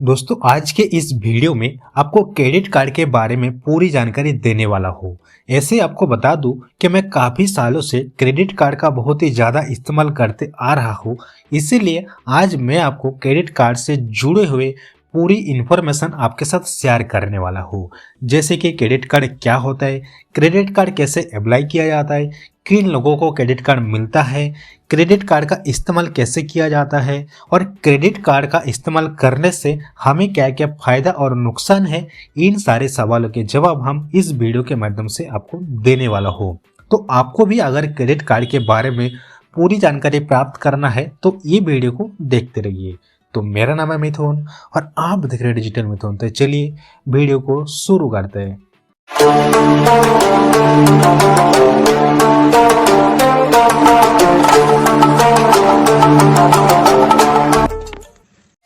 दोस्तों आज के इस वीडियो में आपको क्रेडिट कार्ड के बारे में पूरी जानकारी देने वाला हूँ। ऐसे आपको बता दूं कि मैं काफ़ी सालों से क्रेडिट कार्ड का बहुत ही ज़्यादा इस्तेमाल करते आ रहा हूँ। इसीलिए आज मैं आपको क्रेडिट कार्ड से जुड़े हुए पूरी इन्फॉर्मेशन आपके साथ शेयर करने वाला हूँ। जैसे कि क्रेडिट कार्ड क्या होता है, क्रेडिट कार्ड कैसे अप्लाई किया जाता है, किन लोगों को क्रेडिट कार्ड मिलता है, क्रेडिट कार्ड का इस्तेमाल कैसे किया जाता है और क्रेडिट कार्ड का इस्तेमाल करने से हमें क्या क्या फायदा और नुकसान है। इन सारे सवालों के जवाब हम इस वीडियो के माध्यम से आपको देने वाला हूँ। तो आपको भी अगर क्रेडिट कार्ड के बारे में पूरी जानकारी प्राप्त करना है तो ये वीडियो को देखते रहिए। तो मेरा नाम है मिथुन और आप देख रहे हैं डिजिटल मिथुन। तो चलिए वीडियो को शुरू करते हैं।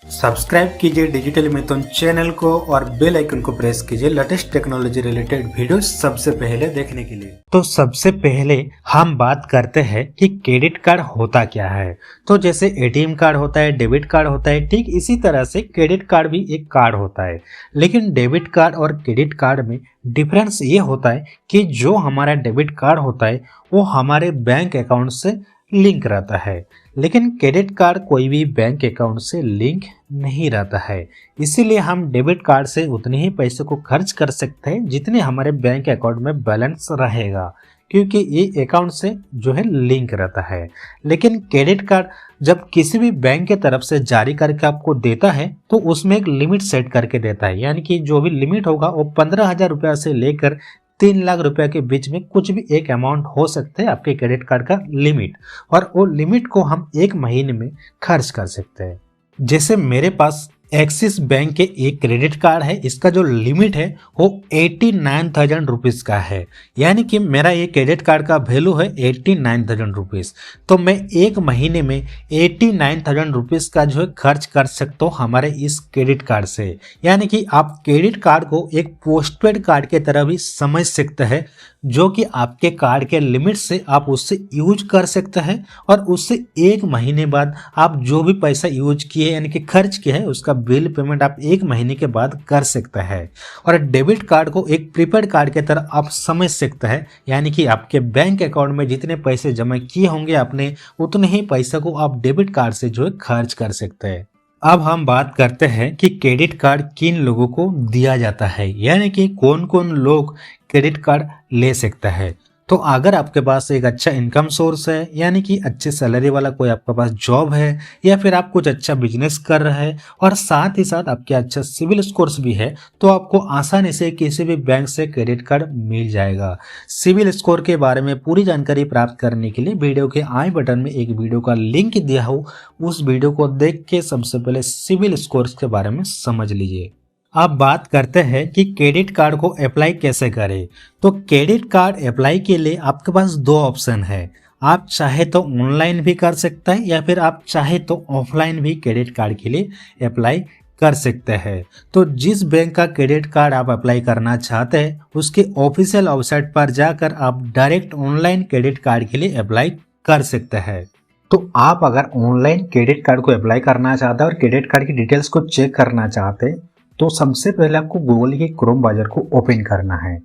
सब्सक्राइब कीजिए डिजिटल मिथुन चैनल को और बेल आइकन को प्रेस कीजिए लेटेस्ट टेक्नोलॉजी रिलेटेड वीडियो सबसे पहले देखने के लिए। तो सबसे पहले हम बात करते हैं कि क्रेडिट कार्ड होता क्या है। तो जैसे एटीएम कार्ड होता है, डेबिट कार्ड होता है, ठीक इसी तरह से क्रेडिट कार्ड भी एक कार्ड होता है। लेकिन डेबिट कार्ड और क्रेडिट कार्ड में डिफरेंस ये होता है कि जो हमारा डेबिट कार्ड होता है वो हमारे बैंक अकाउंट से लिंक रहता है, लेकिन क्रेडिट कार्ड कोई भी बैंक अकाउंट से लिंक नहीं रहता है। इसीलिए हम डेबिट कार्ड से उतने ही पैसे को खर्च कर सकते हैं जितने हमारे बैंक अकाउंट में बैलेंस रहेगा, क्योंकि ये अकाउंट से जो है लिंक रहता है। लेकिन क्रेडिट कार्ड जब किसी भी बैंक के तरफ से जारी करके आपको देता है तो उसमें एक लिमिट सेट करके देता है, यानी कि जो भी लिमिट होगा वो 15,000 रुपया से लेकर 3 लाख रुपए के बीच में कुछ भी एक अमाउंट हो सकते हैं आपके क्रेडिट कार्ड का लिमिट। और वो लिमिट को हम एक महीने में खर्च कर सकते हैं। जैसे मेरे पास एक्सिस बैंक के एक क्रेडिट कार्ड है, इसका जो लिमिट है वो 89,000 रुपीज़ का है, यानी कि मेरा ये क्रेडिट कार्ड का वैल्यू है 89,000 रुपीज़। तो मैं एक महीने में 89,000 रुपीज़ का जो है खर्च कर सकता हूँ हमारे इस क्रेडिट कार्ड से। यानी कि आप क्रेडिट कार्ड को एक पोस्टपेड कार्ड के तरह भी समझ सकते हैं, जो कि आपके कार्ड के लिमिट से आप उससे यूज कर सकते हैं और उससे एक महीने बाद आप जो भी पैसा यूज किए यानी कि खर्च किया है उसका बिल पेमेंट आप एक महीने के बाद कर सकते हैं। और डेबिट कार्ड को एक प्रीपेड कार्ड की तरह आप समझ सकते हैं, यानी कि आपके बैंक अकाउंट में जितने पैसे जमा किए होंगे आपने उतने ही पैसा को आप डेबिट कार्ड से जो है खर्च कर सकते हैं। अब हम बात करते हैं कि क्रेडिट कार्ड किन लोगों को दिया जाता है, यानी कि कौन कौन लोग क्रेडिट कार्ड ले सकता है। तो अगर आपके पास एक अच्छा इनकम सोर्स है, यानी कि अच्छे सैलरी वाला कोई आपके पास जॉब है, या फिर आप कुछ अच्छा बिजनेस कर रहे हैं और साथ ही साथ आपके अच्छा सिविल स्कोर्स भी है, तो आपको आसानी से किसी भी बैंक से क्रेडिट कार्ड मिल जाएगा। सिविल स्कोर के बारे में पूरी जानकारी प्राप्त करने के लिए वीडियो के आई बटन में एक वीडियो का लिंक दिया हो, उस वीडियो को देख के सबसे पहले सिविल स्कोर्स के बारे में समझ लीजिए। अब बात करते हैं कि क्रेडिट कार्ड को अप्लाई कैसे करें। तो क्रेडिट कार्ड अप्लाई के लिए आपके पास दो ऑप्शन है। आप चाहे तो ऑनलाइन भी कर सकते हैं या फिर आप चाहे तो ऑफलाइन भी क्रेडिट कार्ड के लिए अप्लाई कर सकते हैं। तो जिस बैंक का क्रेडिट कार्ड आप अप्लाई करना चाहते हैं उसके ऑफिशियल वेबसाइट पर जाकर आप डायरेक्ट ऑनलाइन क्रेडिट कार्ड के लिए अप्लाई कर सकते हैं। तो आप अगर ऑनलाइन क्रेडिट कार्ड को अप्लाई करना चाहते हैं और क्रेडिट कार्ड की डिटेल्स को चेक करना चाहते हैं तो सबसे पहले आपको गूगल के क्रोम ब्राउज़र को ओपन करना है।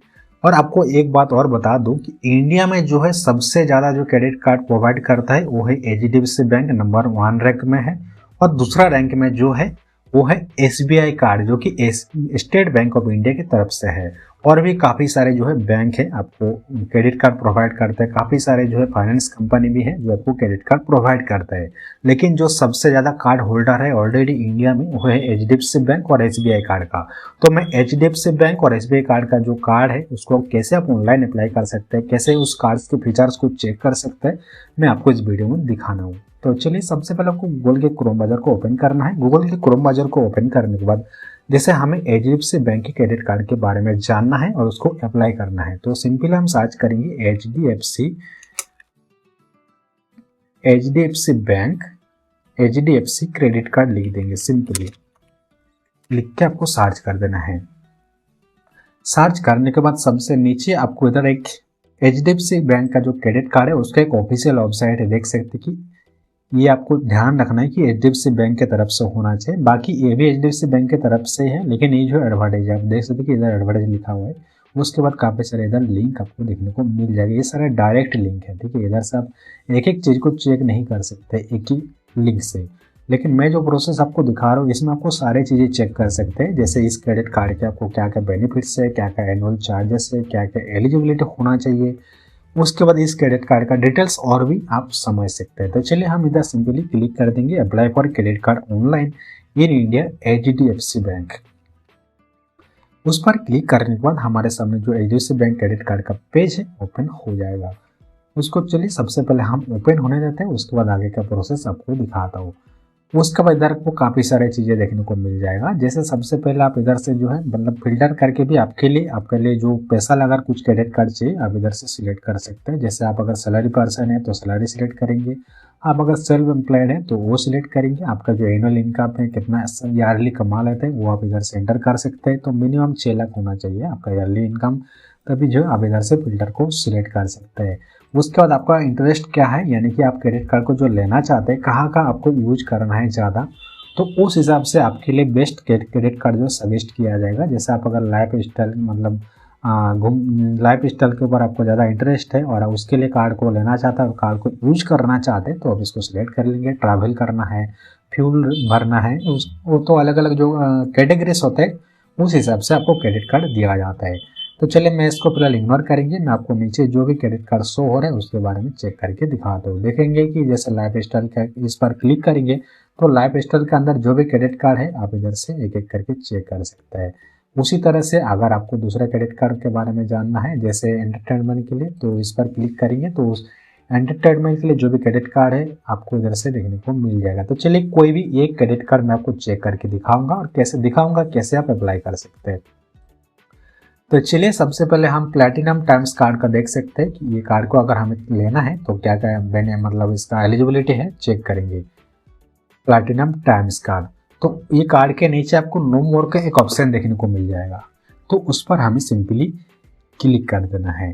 और आपको एक बात और बता दूं कि इंडिया में जो है सबसे ज़्यादा जो क्रेडिट कार्ड प्रोवाइड करता है वो है एचडीएफसी बैंक, नंबर 1 रैंक में है। और दूसरा रैंक में जो है वो है एसबीआई कार्ड, जो कि स्टेट बैंक ऑफ इंडिया की तरफ से है। और भी काफ़ी सारे जो है बैंक है आपको क्रेडिट कार्ड प्रोवाइड करते हैं, काफ़ी सारे जो है फाइनेंस कंपनी भी है जो आपको क्रेडिट कार्ड प्रोवाइड करता है। लेकिन जो सबसे ज़्यादा कार्ड होल्डर है ऑलरेडी इंडिया में वो है एचडीएफसी बैंक और एसबीआई कार्ड का। तो मैं एचडीएफसी बैंक और एसबीआई कार्ड का जो कार्ड है उसको कैसे आप ऑनलाइन अप्लाई कर सकते हैं, कैसे उस कार्ड्स के फीचर्स को चेक कर सकते हैं, मैं आपको इस वीडियो में दिखाना हूँ। तो चलिए सबसे पहले आपको गूगल के क्रोम ब्राउज़र को ओपन करना है। गूगल के क्रोम ब्राउज़र को ओपन करने के बाद जैसे हमें एचडीएफसी बैंक के क्रेडिट कार्ड के बारे में जानना है और उसको अप्लाई करना है, तो सिंपली हम सर्च करेंगे HDFC bank, HDFC credit card लिख देंगे। सिंपली लिख के आपको सर्च कर देना है। सर्च करने के बाद सबसे नीचे आपको इधर एक एचडीएफसी बैंक का जो क्रेडिट कार्ड है उसका एक ऑफिशियल वेबसाइट है, देख सकते कि ये आपको ध्यान रखना है कि HDFC बैंक की तरफ से होना चाहिए। बाकी ये भी HDFC बैंक की तरफ से है, लेकिन ये जो एडवर्टाइज आप देख सकते हैं कि इधर एडवर्टाइज लिखा हुआ है, उसके बाद काफ़ी सारे इधर लिंक आपको देखने को मिल जाएगा। ये सारे डायरेक्ट लिंक है, ठीक है। इधर से आप एक एक चीज़ को चेक नहीं कर सकते एक ही लिंक से, लेकिन मैं जो प्रोसेस आपको दिखा रहा हूँ इसमें आपको सारी चीज़ें चेक कर सकते हैं। जैसे इस क्रेडिट कार्ड के आपको क्या क्या बेनिफिट्स है, क्या क्या एनुअल चार्जेस है, क्या क्या एलिजिबिलिटी होना चाहिए, उसके बाद इस क्रेडिट कार्ड का डिटेल्स और भी आप समझ सकते हैं। तो चलिए हम इधर सिंपली क्लिक कर देंगे apply for credit card online in India HDFC bank. उस पर क्लिक करने के बाद हमारे सामने जो HDFC बैंक क्रेडिट कार्ड का पेज है ओपन हो जाएगा। उसको चलिए सबसे पहले हम ओपन होने देते हैं, उसके बाद आगे का प्रोसेस आपको दिखाता हूँ। उसके बाद इधर आपको काफ़ी सारी चीज़ें देखने को मिल जाएगा। जैसे सबसे पहले आप इधर से जो है मतलब फिल्टर करके भी आपके लिए जो पैसा लगा कुछ क्रेडिट कार्ड चाहिए आप इधर से सिलेक्ट कर सकते हैं। जैसे आप अगर सैलरी पर्सन है तो सैलरी सिलेक्ट करेंगे, आप अगर सेल्फ एम्प्लॉयड है तो वो सिलेक्ट करेंगे। आपका जो एनुअल इनकम है, कितना ईयरली कमा लेते हैं, वो आप इधर से एंटर कर सकते हैं। तो मिनिमम 6 लाख होना चाहिए आपका ईयरली इनकम, तभी जो आप इधर से फिल्टर को सिलेक्ट कर सकते हैं। उसके बाद आपका इंटरेस्ट क्या है, यानी कि आप क्रेडिट कार्ड को जो लेना चाहते हैं कहाँ का आपको यूज करना है ज़्यादा, तो उस हिसाब से आपके लिए बेस्ट क्रेडिट कार्ड जो सजेस्ट किया जाएगा। जैसे आप अगर लाइफ स्टाइल मतलब लाइफ स्टाइल के ऊपर आपको ज़्यादा इंटरेस्ट है और उसके लिए कार्ड को लेना चाहता है और कार्ड को यूज करना चाहते हैं तो आप इसको सिलेक्ट कर लेंगे। ट्रैवल करना है, फ्यूल भरना है, वो तो अलग अलग जो कैटेगरीज होते हैं उस हिसाब से आपको क्रेडिट कार्ड दिया जाता है। तो चलिए मैं इसको फिलहाल इग्नोर करेंगे, मैं आपको नीचे जो भी क्रेडिट कार्ड शो हो रहा है उसके बारे में चेक करके दिखाता हूँ। देखेंगे कि जैसे लाइफ स्टाइल का इस पर क्लिक करेंगे तो लाइफ स्टाइल के अंदर जो भी क्रेडिट कार्ड है आप इधर से एक एक करके चेक कर सकते हैं। उसी तरह से अगर आपको दूसरा क्रेडिट कार्ड के बारे में जानना है जैसे एंटरटेनमेंट के लिए, तो इस पर क्लिक करेंगे तो उस एंटरटेनमेंट के लिए जो भी क्रेडिट कार्ड है आपको इधर से देखने को मिल जाएगा। तो चलिए कोई भी एक क्रेडिट कार्ड मैं आपको चेक करके दिखाऊंगा और कैसे दिखाऊंगा कैसे आप अप्लाई कर सकते हैं। तो चलिए सबसे पहले हम प्लैटिनम टाइम्स कार्ड का देख सकते हैं कि ये कार्ड को अगर हमें लेना है तो क्या क्या मतलब इसका एलिजिबिलिटी है चेक करेंगे। प्लैटिनम टाइम्स कार्ड, तो ये कार्ड के नीचे आपको नो मोर का एक ऑप्शन देखने को मिल जाएगा, तो उस पर हमें सिंपली क्लिक कर देना है।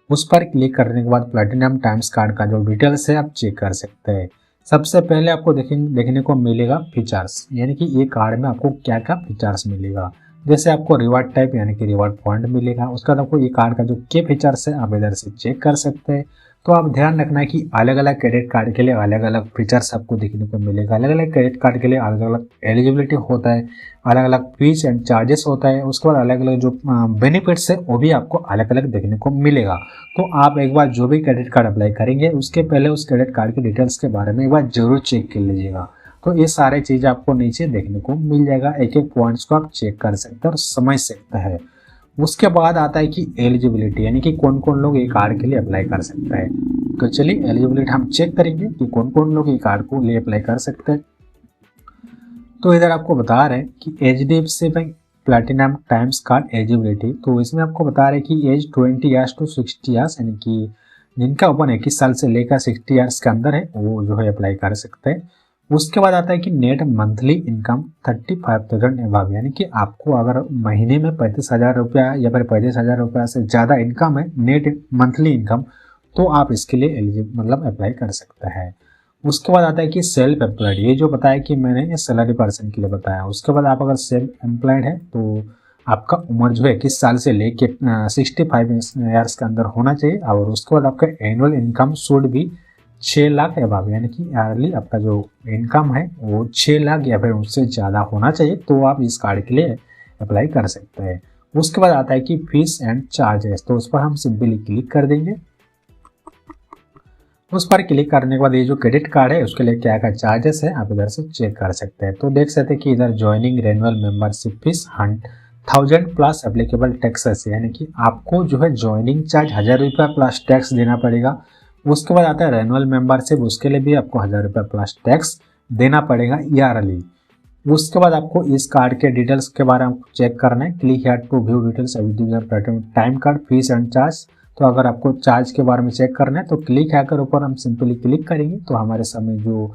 उस पर क्लिक करने के बाद प्लैटिनम टाइम्स कार्ड का जो डिटेल्स है आप चेक कर सकते हैं। सबसे पहले आपको देखने को मिलेगा फीचर्स, यानी कि ये कार्ड में आपको क्या क्या फीचर्स मिलेगा। जैसे आपको रिवार्ड टाइप यानी कि रिवार्ड पॉइंट मिलेगा। उसके बाद आपको ये कार्ड का जो के फीचर्स है आप इधर से चेक कर सकते हैं। तो आप ध्यान रखना है कि अलग अलग क्रेडिट कार्ड के लिए अलग अलग फीचर्स आपको देखने को मिलेगा। अलग अलग क्रेडिट कार्ड के लिए अलग अलग एलिजिबिलिटी होता है, अलग अलग फीस एंड चार्जेस होता है। उसके बाद अलग अलग जो बेनिफिट्स है वो भी आपको अलग अलग देखने को मिलेगा। तो आप एक बार जो भी क्रेडिट कार्ड अप्लाई करेंगे उसके पहले उस क्रेडिट कार्ड के डिटेल्स के बारे में एक बार जरूर चेक कर लीजिएगा। तो ये सारे चीज़ आपको नीचे देखने को मिल जाएगा, एक एक पॉइंट्स को आप चेक कर सकते हैं और समझ सकते हैं। उसके बाद आता है कि एलिजिबिलिटी, यानी कि कौन कौन लोग ये कार्ड के लिए अप्लाई कर सकते हैं। तो चलिए एलिजिबिलिटी हम चेक करेंगे कि कौन कौन लोग ये कार्ड को लिए अप्लाई कर सकते हैं। तो इधर आपको बता रहे हैं कि HDFC bank platinum times card eligibility, तो इसमें आपको बता रहे हैं कि एज 20 ईयर्स टू 60 ईयर्स, यानी कि जिनका ओपन 21 साल से लेकर 60 ईयर्स के अंदर है वो जो है अप्लाई कर सकते हैं। उसके बाद आता है कि नेट मंथली इनकम 35,000 एबव, यानी कि आपको अगर महीने में 35,000 रुपया या फिर 35,000 रुपया से ज़्यादा इनकम है नेट मंथली इनकम, तो आप इसके लिए एलिजिबल मतलब अप्लाई कर सकते हैं। उसके बाद आता है कि सेल्फ एम्प्लॉयड, ये जो बताया कि मैंने ये सैलरी पर्सन के लिए बताया। उसके बाद आप अगर सेल्फ एम्प्लॉयड है तो आपका उम्र जो है 21 साल से लेके 65 ईयर्स के अंदर होना चाहिए। और उसके बाद आपका एनुअल इनकम शुड भी 6 लाख एबव, यानी कि ईयरली आपका जो इनकम है वो 6 लाख या फिर उससे ज़्यादा होना चाहिए, तो आप इस कार्ड के लिए अप्लाई कर सकते हैं। उसके बाद आता है कि फीस एंड चार्जेस, तो उस पर हम सिंपली क्लिक कर देंगे। उस पर क्लिक करने के बाद ये जो क्रेडिट कार्ड है उसके लिए क्या क्या चार्जेस है आप इधर से चेक कर सकते हैं। तो देख सकते हैं कि इधर joining renewal membership fees 1000 plus applicable taxes, यानी कि आपको जो है ज्वाइनिंग चार्ज 1000 रुपया प्लस टैक्स देना पड़ेगा। उसके बाद आता है रेनुअल मेंबरशिप, उसके लिए भी आपको 1000 रुपया प्लस टैक्स देना पड़ेगा ईयरली। उसके बाद आपको इस कार्ड के डिटेल्स के बारे में चेक करना है। Click here to view details time card fees and charge, तो अगर आपको चार्ज के बारे में चेक करना है तो क्लिक है कर ऊपर हम सिंपली क्लिक करेंगे तो हमारे सामने जो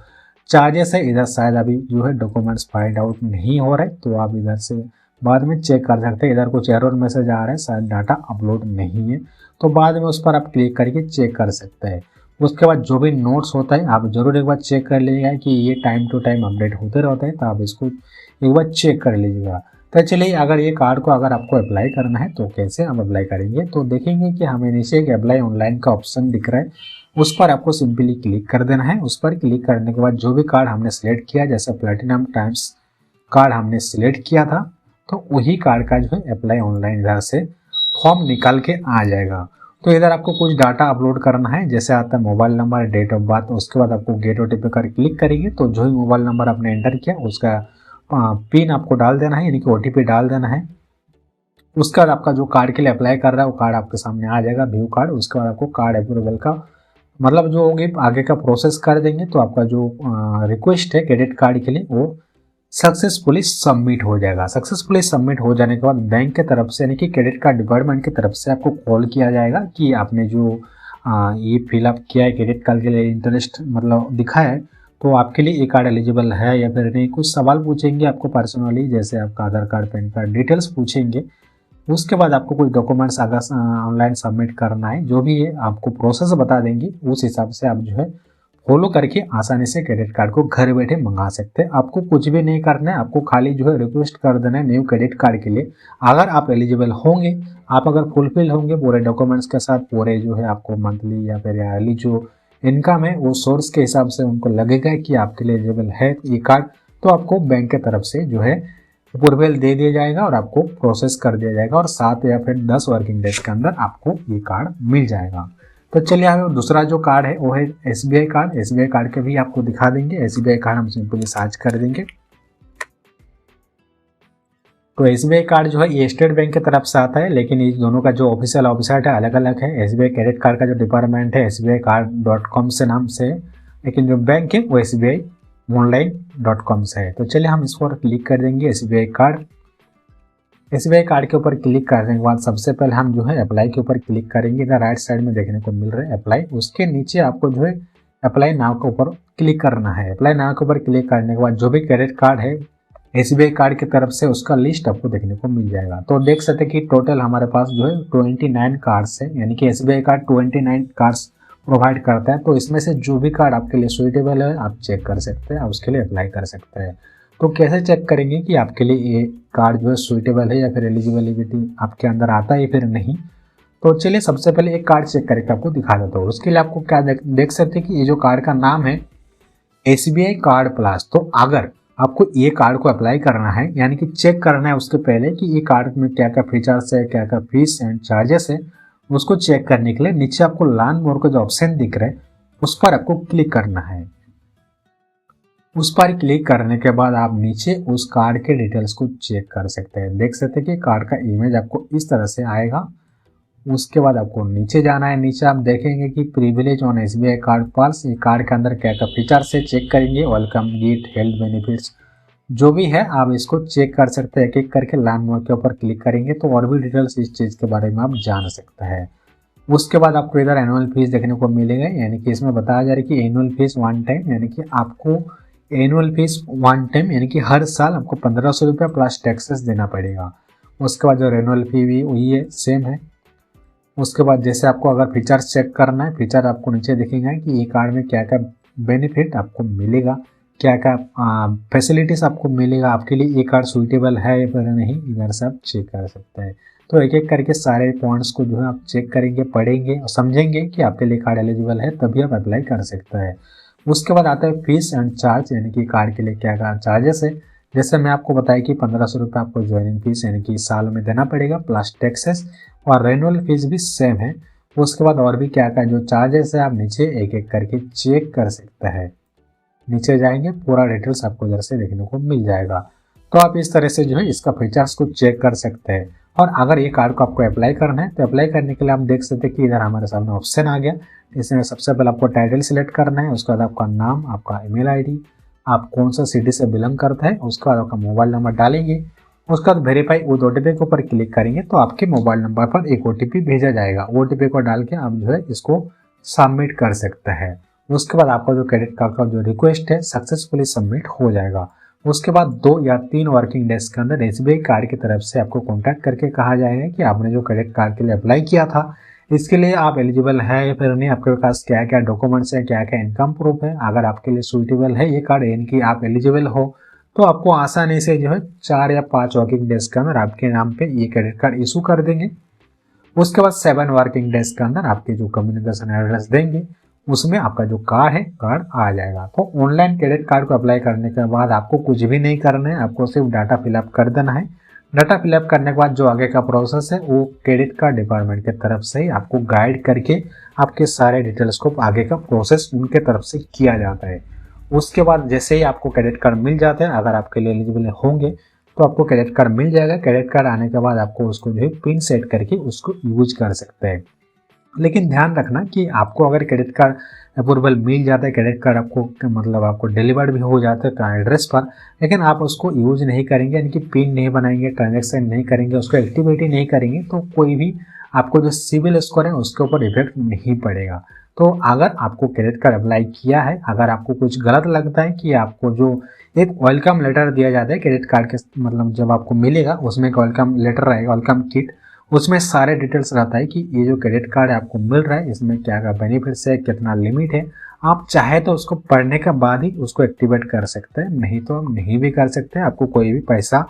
चार्जेस है इधर शायद अभी जो है डॉक्यूमेंट्स फाइंड आउट नहीं हो रहे, तो आप इधर से बाद में चेक कर सकते हैं। इधर कुछ एरर मैसेज आ रहा है, शायद डाटा अपलोड नहीं है, तो बाद में उस पर आप क्लिक करके चेक कर सकते हैं। उसके बाद जो भी नोट्स होता है आप जरूर एक बार चेक कर लीजिएगा कि ये टाइम टू टाइम अपडेट होते रहता है, तो आप इसको एक बार चेक कर लीजिएगा। तो चलिए, अगर ये कार्ड को अगर आपको अप्लाई करना है तो कैसे हम अप्लाई करेंगे, तो देखेंगे कि हमें नीचे एक अप्लाई ऑनलाइन का ऑप्शन दिख रहा है, उस पर आपको सिंपली क्लिक कर देना है। उस पर क्लिक करने के बाद जो भी कार्ड हमने सेलेक्ट किया, जैसे प्लेटिनम टाइम्स कार्ड हमने सिलेक्ट किया था, तो वही कार्ड का जो है अप्लाई ऑनलाइन इधर से फॉर्म निकाल के आ जाएगा। तो इधर आपको कुछ डाटा अपलोड करना है, जैसे आता है mobile number, date of birth. उसके बाद आपको गेट ओटीपी कर क्लिक करेंगे तो जो ही मोबाइल नंबर आपने एंटर किया उसका पिन आपको डाल देना है, यानी कि ओटीपी डाल देना है। उसके बाद आपका जो कार्ड के लिए अप्लाई कर रहा है वो कार्ड आपके सामने आ जाएगा, व्यू कार्ड। उसके बाद आपको कार्ड अप्रूवल का मतलब जो होगी आगे का प्रोसेस कर देंगे, तो आपका जो रिक्वेस्ट है क्रेडिट कार्ड के लिए वो सक्सेसफुली सबमिट हो जाएगा। सक्सेसफुली सबमिट हो जाने के बाद बैंक के तरफ से, यानी कि क्रेडिट कार्ड डिपार्टमेंट की तरफ से आपको कॉल किया जाएगा कि आपने जो ये फिलअप किया है क्रेडिट कार्ड के लिए, इंटरेस्ट मतलब दिखा है, तो आपके लिए ये कार्ड एलिजिबल है या फिर नहीं। कुछ सवाल पूछेंगे आपको पर्सनली, जैसे आपका आधार कार्ड, पैन कार्ड डिटेल्स पूछेंगे। उसके बाद आपको कुछ डॉक्यूमेंट्स अगर ऑनलाइन सबमिट करना है, जो भी है आपको प्रोसेस बता देंगे, उस हिसाब से आप जो है फॉलो करके आसानी से क्रेडिट कार्ड को घर बैठे मंगा सकते हैं। आपको कुछ भी नहीं करना है, आपको खाली जो है रिक्वेस्ट कर देना है न्यू क्रेडिट कार्ड के लिए। अगर आप एलिजिबल होंगे, आप अगर फुलफिल होंगे पूरे डॉक्यूमेंट्स के साथ, पूरे जो है आपको मंथली या फिर ईयरली जो इनकम है वो सोर्स के हिसाब से उनको लगेगा कि आपके लिए एलिजिबल है ये कार्ड, तो आपको बैंक के तरफ से जो है अप्रूवल दे दिया जाएगा और आपको प्रोसेस कर दिया जाएगा, और 7 या फिर 10 वर्किंग डेज के अंदर आपको ये कार्ड मिल जाएगा। तो चलिए, हमें दूसरा जो कार्ड है वो है एसबीआई कार्ड। एसबीआई कार्ड के भी आपको दिखा देंगे। एसबीआई कार्ड हम सिंपली सर्च कर देंगे, तो एसबीआई कार्ड जो है ये स्टेट बैंक की तरफ से आता है, लेकिन इस दोनों का जो ऑफिशियल वेबसाइट है अलग अलग है। एसबीआई क्रेडिट कार्ड का जो डिपार्टमेंट है sbi-card.com से नाम से, लेकिन जो बैंक है वो sbi-online.com से है। तो चलिए हम इस पर क्लिक कर देंगे एसबीआई कार्ड। एसबीआई कार्ड के ऊपर क्लिक करने के बाद सबसे पहले हम जो है अप्लाई के ऊपर क्लिक करेंगे। इधर राइट साइड में देखने को मिल रहा है अप्लाई, उसके नीचे आपको जो है अप्लाई नाउ के ऊपर क्लिक करना है। अप्लाई नाउ के ऊपर क्लिक करने के बाद जो भी क्रेडिट कार्ड है एसबीआई कार्ड की तरफ से उसका लिस्ट आपको देखने को मिल जाएगा। तो देख सकते हैं कि टोटल हमारे पास जो है 29 कार्ड्स है, यानी कि एसबीआई कार्ड 29 कार्ड्स प्रोवाइड करता है। तो इसमें से जो भी कार्ड आपके लिए सुइटेबल है आप चेक कर सकते हैं, उसके लिए अप्लाई कर सकते हैं। तो कैसे चेक करेंगे कि आपके लिए ये कार्ड जो है सुइटेबल है या फिर एलिजिबिलिटी आपके अंदर आता है फिर नहीं। तो चलिए सबसे पहले एक कार्ड चेक करके आपको दिखा देता हूँ। उसके लिए आपको क्या देख सकते हैं कि ये जो कार्ड का नाम है एसबीआई कार्ड प्लस। तो अगर आपको ये कार्ड को अप्लाई करना है, यानी कि चेक करना है उसके पहले कि ये कार्ड में क्या क्या फीचर्स है, क्या क्या फीस एंड चार्जेस है, उसको चेक करने के लिए नीचे आपको लर्न मोर का जो ऑप्शन दिख रहा है उस पर आपको क्लिक करना है। उस पर क्लिक करने के बाद आप नीचे उस कार्ड के डिटेल्स को चेक कर सकते हैं। देख सकते हैं कि कार्ड का इमेज आपको इस तरह से आएगा। उसके बाद आपको नीचे जाना है। नीचे आप देखेंगे कि privilege on SBI card pulse, ये कार्ड के अंदर क्या क्या फीचर्स है चेक करेंगे। वेलकम गिफ्ट, हेल्थ बेनिफिट्स जो भी है आप इसको चेक कर सकते हैं। एक एक करके लर्न मोर के ऊपर क्लिक करेंगे तो और भी डिटेल्स इस चीज़ के बारे में आप जान सकते हैं। उसके बाद आपको इधर एनुअल फीस देखने को मिलेगा, यानी कि इसमें बताया जा रहा है कि एनुअल फीस 1 टाइम, यानी कि आपको एनुअल फीस 1 टाइम यानी कि हर साल आपको 1500 रुपये प्लस टैक्सेस देना पड़ेगा। उसके बाद जो रेनुअल फी भी वही है, सेम है। उसके बाद जैसे आपको अगर फीचर्स चेक करना है, फीचर आपको नीचे दिखेगा कि ये कार्ड में क्या क्या बेनिफिट आपको मिलेगा, क्या क्या फैसिलिटीज़ आपको मिलेगा, आपके लिए ये कार्ड सुइटेबल है या फिर नहीं, इधर से आप चेक कर सकते हैं। तो एक एक करके सारे पॉइंट्स को जो है आप चेक करेंगे, पढ़ेंगे और समझेंगे कि आपके लिए कार्ड एलिजिबल है, तभी आप अप्लाई कर सकते हैं। उसके बाद आता है फीस एंड चार्ज, यानी कि कार्ड के लिए क्या क्या चार्जेस है। जैसे मैं आपको बताया कि 1500 रुपये आपको ज्वाइनिंग फीस यानी कि साल में देना पड़ेगा प्लस टैक्सेस, और रेनुअल फीस भी सेम है। उसके बाद और भी क्या क्या जो चार्जेस है आप नीचे एक एक करके चेक कर सकते हैं। नीचे जाएंगे पूरा डिटेल्स आपको इधर से देखने को मिल जाएगा। तो आप इस तरह से जो है इसका फीचर्स को चेक कर सकते हैं। और अगर ये कार्ड को आपको अप्लाई करना है तो अप्लाई करने के लिए आप देख सकते हैं कि इधर हमारे सामने ऑप्शन आ गया। इसमें सबसे पहले आपको टाइटल सिलेक्ट करना है, उसके बाद आपका नाम, आपका ईमेल आईडी, आप कौन सा सिटी से बिलोंग करता है, उसके बाद आपका मोबाइल नंबर डालेंगे। उसके बाद वेरीफाई विद ओटीपी के ऊपर क्लिक करेंगे तो आपके मोबाइल नंबर पर एक ओटीपी भेजा जाएगा। ओटीपी को डाल के आप जो है इसको सबमिट कर सकते हैं। उसके बाद आपका जो क्रेडिट कार्ड का जो रिक्वेस्ट है सक्सेसफुली सबमिट हो जाएगा। उसके बाद 2 या 3 वर्किंग डेज के अंदर एसबीआई कार्ड की तरफ से आपको कॉन्टैक्ट करके कहा जाएगा कि आपने जो क्रेडिट कार्ड के लिए अप्लाई किया था इसके लिए आप एलिजिबल है या फिर नहीं, आपके पास क्या क्या डॉक्यूमेंट्स है, क्या क्या इनकम प्रूफ है। अगर आपके लिए सूटेबल है ये कार्ड, यानी कि आप एलिजिबल हो, तो आपको आसानी से जो है 4 या 5 वर्किंग डेज के अंदर आपके नाम पे ये क्रेडिट कार्ड इशू कर देंगे। उसके बाद 7 वर्किंग डेज के अंदर आपके जो कम्युनिकेशन एड्रेस देंगे उसमें आपका जो कार्ड है कार्ड आ जाएगा। तो ऑनलाइन क्रेडिट कार्ड को अप्लाई करने के बाद आपको कुछ भी नहीं करना है, आपको सिर्फ डाटा फिलअप कर देना है। डाटा फिलअप करने के बाद जो आगे का प्रोसेस है वो क्रेडिट कार्ड डिपार्टमेंट की तरफ से ही आपको गाइड करके आपके सारे डिटेल्स को आगे का प्रोसेस उनके तरफ से किया जाता है। उसके बाद जैसे ही आपको क्रेडिट कार्ड मिल जाता है, अगर आपके लिए एलिजिबल होंगे तो आपको क्रेडिट कार्ड मिल जाएगा। क्रेडिट कार्ड आने के बाद आपको उसको जो है पिन सेट करके उसको यूज कर सकते हैं। लेकिन ध्यान रखना कि आपको अगर क्रेडिट कार्ड अप्रूवल मिल जाता है, क्रेडिट कार्ड आपको मतलब आपको डिलीवर्ड भी हो जाता है एड्रेस पर, लेकिन आप उसको यूज नहीं करेंगे, यानी कि पिन नहीं बनाएंगे, ट्रांजैक्शन नहीं करेंगे, उसको एक्टिविटी नहीं करेंगे, तो कोई भी आपको जो सिविल स्कोर है उसके ऊपर इफेक्ट नहीं पड़ेगा। तो अगर आपको क्रेडिट कार्ड अप्लाई किया है, अगर आपको कुछ गलत लगता है कि आपको जो एक वेलकम लेटर दिया जाता है क्रेडिट कार्ड के, मतलब जब आपको मिलेगा उसमें एक वेलकम लेटर रहेगा, वेलकम किट, उसमें सारे डिटेल्स रहता है कि ये जो क्रेडिट कार्ड आपको मिल रहा है इसमें क्या क्या बेनिफिट्स है, कितना लिमिट है। आप चाहे तो उसको पढ़ने के बाद ही उसको एक्टिवेट कर सकते हैं, नहीं तो आप नहीं भी कर सकते, आपको कोई भी पैसा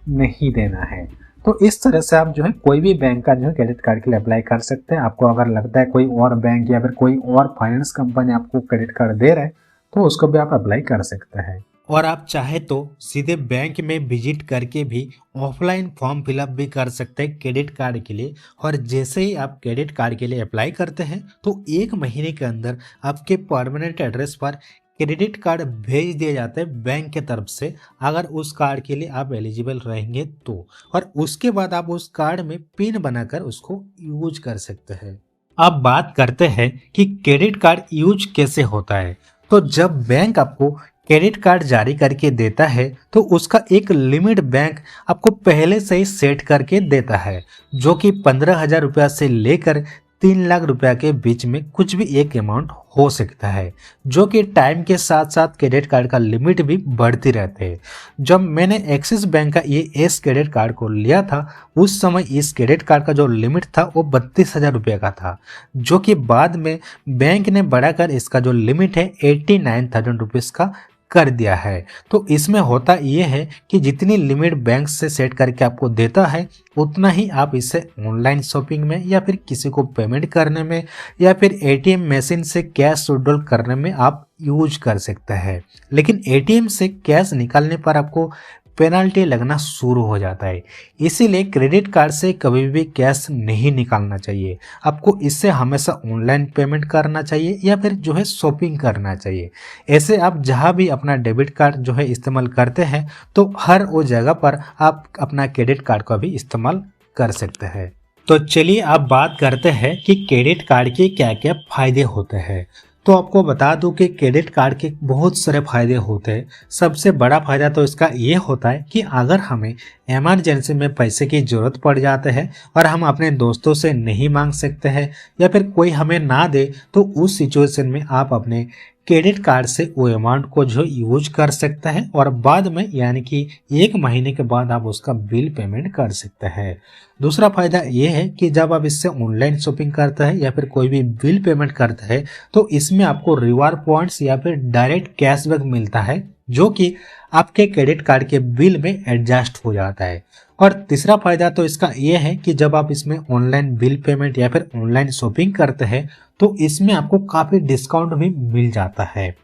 नहीं देना है। तो इस तरह से आप जो है कोई भी बैंक का जो है क्रेडिट कार्ड के लिए अप्लाई कर सकते हैं। आपको अगर लगता है कोई और बैंक या फिर कोई और फाइनेंस कंपनी आपको क्रेडिट कार्ड दे रहा है तो उसको भी आप अप्लाई कर सकते हैं। और आप चाहे तो सीधे बैंक में विजिट करके भी ऑफलाइन फॉर्म फिलअप भी कर सकते हैं क्रेडिट कार्ड के लिए। और जैसे ही आप क्रेडिट कार्ड के लिए अप्लाई करते हैं तो 1 महीने के अंदर आपके परमानेंट एड्रेस पर क्रेडिट कार्ड भेज दिया जाता है बैंक के तरफ से, अगर उस कार्ड के लिए आप एलिजिबल रहेंगे तो। और उसके बाद आप उस कार्ड में पिन बनाकर उसको यूज कर सकते हैं। अब बात करते हैं कि क्रेडिट कार्ड यूज कैसे होता है। तो जब बैंक आपको क्रेडिट कार्ड जारी करके देता है तो उसका एक लिमिट बैंक आपको पहले से ही सेट करके देता है, जो कि 15,000 रुपया से लेकर 3 लाख रुपया के बीच में कुछ भी एक अमाउंट हो सकता है, जो कि टाइम के साथ साथ क्रेडिट कार्ड का लिमिट भी बढ़ती रहते हैं। जब मैंने एक्सिस बैंक का ये एस क्रेडिट कार्ड को लिया था उस समय इस क्रेडिट कार्ड का जो लिमिट था वो 32,000 रुपये का था, जो कि बाद में बैंक ने बढ़ाकर इसका जो लिमिट है 89,000 रुपीज़ का कर दिया है। तो इसमें होता ये है कि जितनी लिमिट बैंक से सेट करके आपको देता है उतना ही आप इसे ऑनलाइन शॉपिंग में या फिर किसी को पेमेंट करने में या फिर एटीएम मशीन से कैश विड्रॉल करने में आप यूज कर सकते हैं। लेकिन एटीएम से कैश निकालने पर आपको पेनल्टी लगना शुरू हो जाता है, इसीलिए क्रेडिट कार्ड से कभी भी कैश नहीं निकालना चाहिए। आपको इससे हमेशा ऑनलाइन पेमेंट करना चाहिए या फिर जो है शॉपिंग करना चाहिए। ऐसे आप जहां भी अपना डेबिट कार्ड जो है इस्तेमाल करते हैं तो हर वो जगह पर आप अपना क्रेडिट कार्ड का भी इस्तेमाल कर सकते हैं। तो चलिए अब बात करते हैं कि क्रेडिट कार्ड के क्या क्या फायदे होते हैं। तो आपको बता दूं कि क्रेडिट कार्ड के बहुत सारे फायदे होते हैं। सबसे बड़ा फायदा तो इसका ये होता है कि अगर हमें इमरजेंसी में पैसे की ज़रूरत पड़ जाते हैं और हम अपने दोस्तों से नहीं मांग सकते हैं या फिर कोई हमें ना दे, तो उस सिचुएशन में आप अपने क्रेडिट कार्ड से वो अमाउंट को जो यूज कर सकते हैं और बाद में यानी कि 1 महीने के बाद आप उसका बिल पेमेंट कर सकते हैं। दूसरा फायदा ये है कि जब आप इससे ऑनलाइन शॉपिंग करते हैं या फिर कोई भी बिल पेमेंट करते हैं तो इसमें आपको रिवार्ड पॉइंट्स या फिर डायरेक्ट कैशबैक मिलता है, जो कि आपके क्रेडिट कार्ड के बिल में एडजस्ट हो जाता है। और तीसरा फायदा तो इसका यह है कि जब आप इसमें ऑनलाइन बिल पेमेंट या फिर ऑनलाइन शॉपिंग करते हैं तो इसमें आपको काफ़ी डिस्काउंट भी मिल जाता है।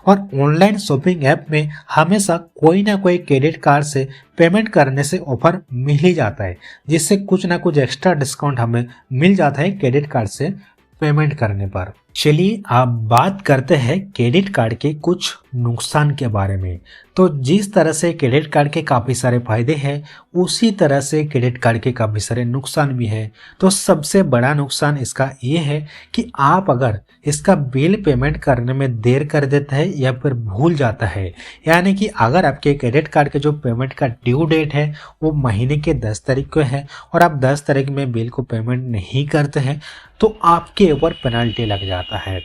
और ऑनलाइन शॉपिंग ऐप में हमेशा कोई ना कोई क्रेडिट कार्ड से पेमेंट करने से ऑफर मिल ही जाता है, जिससे कुछ ना कुछ एक्स्ट्रा डिस्काउंट हमें मिल जाता है क्रेडिट कार्ड से पेमेंट करने पर। चलिए आप बात करते हैं क्रेडिट कार्ड के कुछ नुकसान के बारे में। तो जिस तरह से क्रेडिट कार्ड के काफ़ी सारे फायदे हैं उसी तरह से क्रेडिट कार्ड के काफ़ी सारे नुकसान भी है। तो सबसे बड़ा नुकसान इसका ये है कि आप अगर इसका बिल पेमेंट करने में देर कर देता है या फिर भूल जाता है, यानी कि अगर आपके क्रेडिट कार्ड के जो पेमेंट का ड्यू डेट है वो महीने के 10 तारीख को है और आप 10 तारीख में बिल को पेमेंट नहीं करते हैं तो आपके ऊपर पेनल्टी लग जाता है।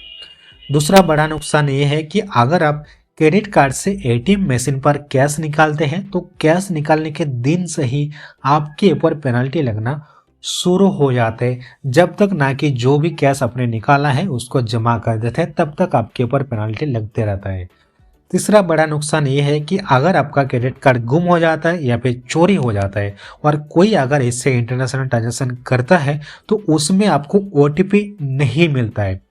दूसरा बड़ा नुकसान ये है कि अगर आप क्रेडिट कार्ड से एटीएम मशीन पर कैश निकालते हैं तो कैश निकालने के दिन से ही आपके ऊपर पेनल्टी लगना शुरू हो जाते हैं। जब तक ना कि जो भी कैश आपने निकाला है उसको जमा कर देते हैं, तब तक आपके ऊपर पेनल्टी लगते रहता है। तीसरा बड़ा नुकसान ये है कि अगर आपका क्रेडिट कार्ड गुम हो जाता है या फिर चोरी हो जाता है और कोई अगर इससे इंटरनेशनल ट्रांजैक्शन करता है तो उसमें आपको ओटीपी नहीं मिलता है।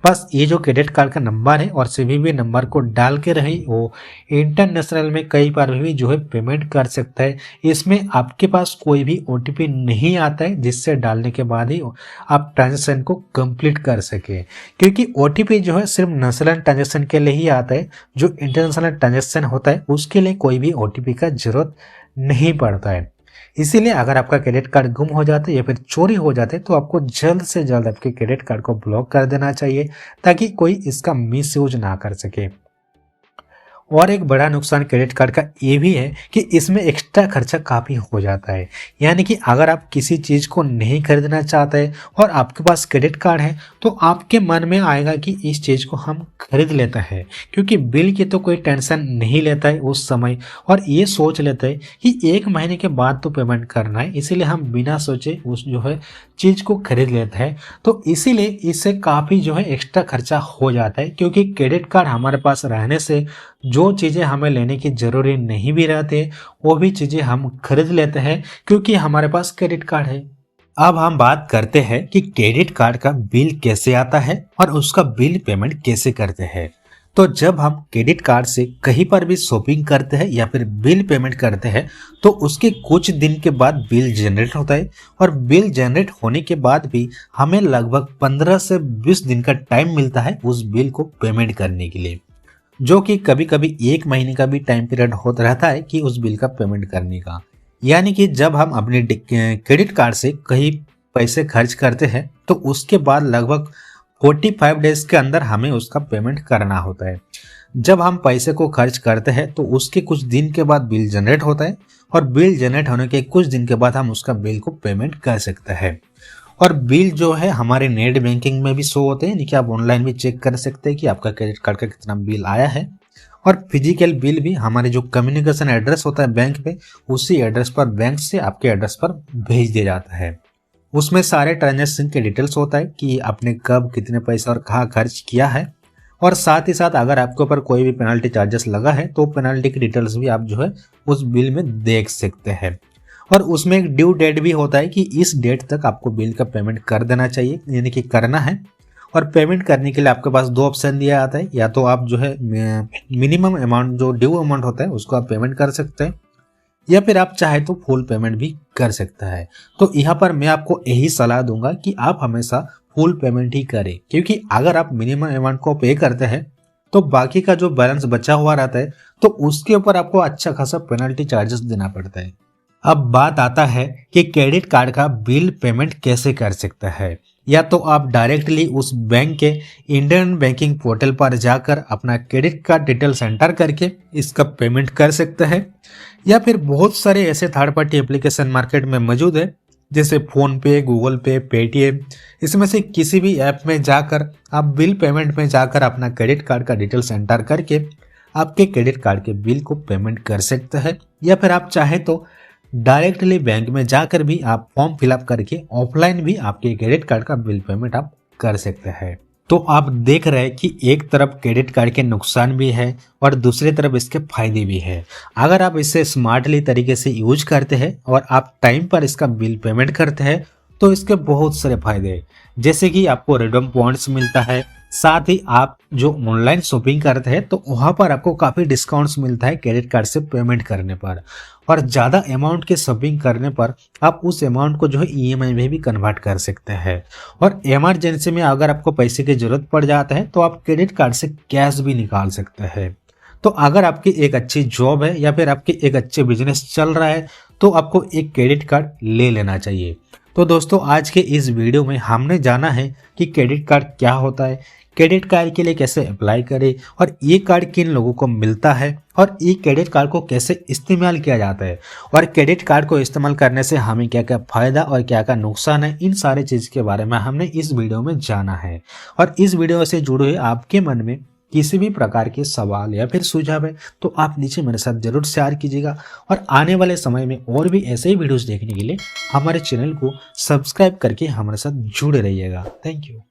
बस ये जो क्रेडिट कार्ड का नंबर है और सीवीवी नंबर को डाल के रहे वो इंटरनेशनल में कई बार भी जो है पेमेंट कर सकता है। इसमें आपके पास कोई भी ओटीपी नहीं आता है जिससे डालने के बाद ही आप ट्रांजेक्शन को कंप्लीट कर सके, क्योंकि ओटीपी जो है सिर्फ नेशनल ट्रांजेक्शन के लिए ही आता है। जो इंटरनेशनल ट्रांजेक्शन होता है उसके लिए कोई भी ओटीपी का जरूरत नहीं पड़ता है। इसीलिए अगर आपका क्रेडिट कार्ड गुम हो जाता है या फिर चोरी हो जाते हैं तो आपको जल्द से जल्द आपके क्रेडिट कार्ड को ब्लॉक कर देना चाहिए ताकि कोई इसका मिसयूज ना कर सके। और एक बड़ा नुकसान क्रेडिट कार्ड का ये भी है कि इसमें एक्स्ट्रा खर्चा काफ़ी हो जाता है। यानी कि अगर आप किसी चीज़ को नहीं खरीदना चाहते और आपके पास क्रेडिट कार्ड है तो आपके मन में आएगा कि इस चीज़ को हम खरीद लेते हैं, क्योंकि बिल की तो कोई टेंशन नहीं लेता है उस समय, और ये सोच लेते हैं कि 1 महीने के बाद तो पेमेंट करना है, इसीलिए हम बिना सोचे उस जो है चीज़ को खरीद लेते हैं। तो इसीलिए इससे काफ़ी जो है एक्स्ट्रा खर्चा हो जाता है, क्योंकि क्रेडिट कार्ड हमारे पास रहने से जो चीज़ें हमें लेने की ज़रूरी नहीं भी रहती वो भी चीज़ें हम खरीद लेते हैं क्योंकि हमारे पास क्रेडिट कार्ड है। अब हम बात करते हैं कि क्रेडिट कार्ड का बिल कैसे आता है और उसका बिल पेमेंट कैसे करते हैं। तो जब हम क्रेडिट कार्ड से कहीं पर भी शॉपिंग करते हैं या फिर बिल पेमेंट करते हैं तो उसके कुछ दिन के बाद बिल जनरेट होता है, और बिल जनरेट होने के बाद भी हमें लगभग 15 से 20 दिन का टाइम मिलता है उस बिल को पेमेंट करने के लिए, जो कि कभी कभी 1 महीने का भी टाइम पीरियड होता रहता है कि उस बिल का पेमेंट करने का। यानी कि जब हम अपने क्रेडिट कार्ड से कहीं पैसे खर्च करते हैं तो उसके बाद लगभग 45 डेज के अंदर हमें उसका पेमेंट करना होता है। जब हम पैसे को खर्च करते हैं तो उसके कुछ दिन के बाद बिल जनरेट होता है, और बिल जनरेट होने के कुछ दिन के बाद हम उसका बिल को पेमेंट कर सकते हैं। और बिल जो है हमारे नेट बैंकिंग में भी शो होते हैं, यानी कि आप ऑनलाइन भी चेक कर सकते हैं कि आपका क्रेडिट कार्ड का कितना बिल आया है। और फिजिकल बिल भी हमारे जो कम्युनिकेशन एड्रेस होता है बैंक पे, उसी एड्रेस पर बैंक से आपके एड्रेस पर भेज दिया जाता है। उसमें सारे ट्रांजेक्शन के डिटेल्स होता है कि आपने कब कितने पैसे और कहाँ खर्च किया है, और साथ ही साथ अगर आपके ऊपर कोई भी पेनल्टी चार्जेस लगा है तो पेनल्टी की डिटेल्स भी आप जो है उस बिल में देख सकते हैं। और उसमें एक ड्यू डेट भी होता है कि इस डेट तक आपको बिल का पेमेंट कर देना चाहिए, यानी कि करना है। और पेमेंट करने के लिए आपके पास 2 ऑप्शन दिया जाता है, या तो आप जो है मिनिमम अमाउंट जो ड्यू अमाउंट होता है उसको आप पेमेंट कर सकते हैं, या फिर आप चाहे तो फुल पेमेंट भी कर सकता है। तो यहाँ पर मैं आपको यही सलाह दूंगा कि आप हमेशा फुल पेमेंट ही करें, क्योंकि अगर आप मिनिमम अमाउंट को पे करते हैं तो बाकी का जो बैलेंस बचा हुआ रहता है तो उसके ऊपर आपको अच्छा खासा पेनल्टी चार्जेस देना पड़ता है। अब बात आता है कि क्रेडिट कार्ड का बिल पेमेंट कैसे कर सकता है। या तो आप डायरेक्टली उस बैंक के इंडियन बैंकिंग पोर्टल पर जाकर अपना क्रेडिट कार्ड डिटेल्स एंटर करके इसका पेमेंट कर सकते हैं, या फिर बहुत सारे ऐसे थर्ड पार्टी एप्लीकेशन मार्केट में मौजूद है जैसे फोन पे, गूगल पे, पेटीएम। इसमें से किसी भी ऐप में जाकर आप बिल पेमेंट में जाकर अपना क्रेडिट कार्ड का डिटेल्स एंटर करके आपके क्रेडिट कार्ड के बिल को पेमेंट कर सकते हैं, या फिर आप चाहे तो डायरेक्टली बैंक में जाकर भी आप फॉर्म फिलअप करके ऑफलाइन भी आपके क्रेडिट कार्ड का बिल पेमेंट आप कर सकते हैं। तो आप देख रहे हैं कि एक तरफ क्रेडिट कार्ड के नुकसान भी है और दूसरी तरफ इसके फायदे भी है। अगर आप इसे स्मार्टली तरीके से यूज करते हैं और आप टाइम पर इसका बिल पेमेंट करते हैं तो इसके बहुत सारे फायदे हैं, जैसे कि आपको रिडीम पॉइंट्स मिलता है। साथ ही आप जो ऑनलाइन शॉपिंग करते हैं तो वहाँ पर आपको काफ़ी डिस्काउंट्स मिलता है क्रेडिट कार्ड से पेमेंट करने पर, और ज़्यादा अमाउंट के शॉपिंग करने पर आप उस अमाउंट को जो है ईएमआई में भी कन्वर्ट कर सकते हैं। और इमरजेंसी में अगर आपको पैसे की ज़रूरत पड़ जाता है तो आप क्रेडिट कार्ड से कैश भी निकाल सकते हैं। तो अगर आपकी एक अच्छी जॉब है या फिर आपके एक अच्छे बिजनेस चल रहा है तो आपको एक क्रेडिट कार्ड ले लेना चाहिए। तो दोस्तों आज के इस वीडियो में हमने जाना है कि क्रेडिट कार्ड क्या होता है, क्रेडिट कार्ड के लिए कैसे अप्लाई करें, और ये कार्ड किन लोगों को मिलता है, और ये क्रेडिट कार्ड को कैसे इस्तेमाल किया जाता है, और क्रेडिट कार्ड को इस्तेमाल करने से हमें क्या क्या फ़ायदा और क्या क्या नुकसान है, इन सारे चीज़ के बारे में हमने इस वीडियो में जाना है। और इस वीडियो से जुड़े हुए आपके मन में किसी भी प्रकार के सवाल या फिर सुझाव है तो आप नीचे मेरे साथ जरूर शेयर कीजिएगा। और आने वाले समय में और भी ऐसे ही वीडियोस देखने के लिए हमारे चैनल को सब्सक्राइब करके हमारे साथ जुड़े रहिएगा। Thank you.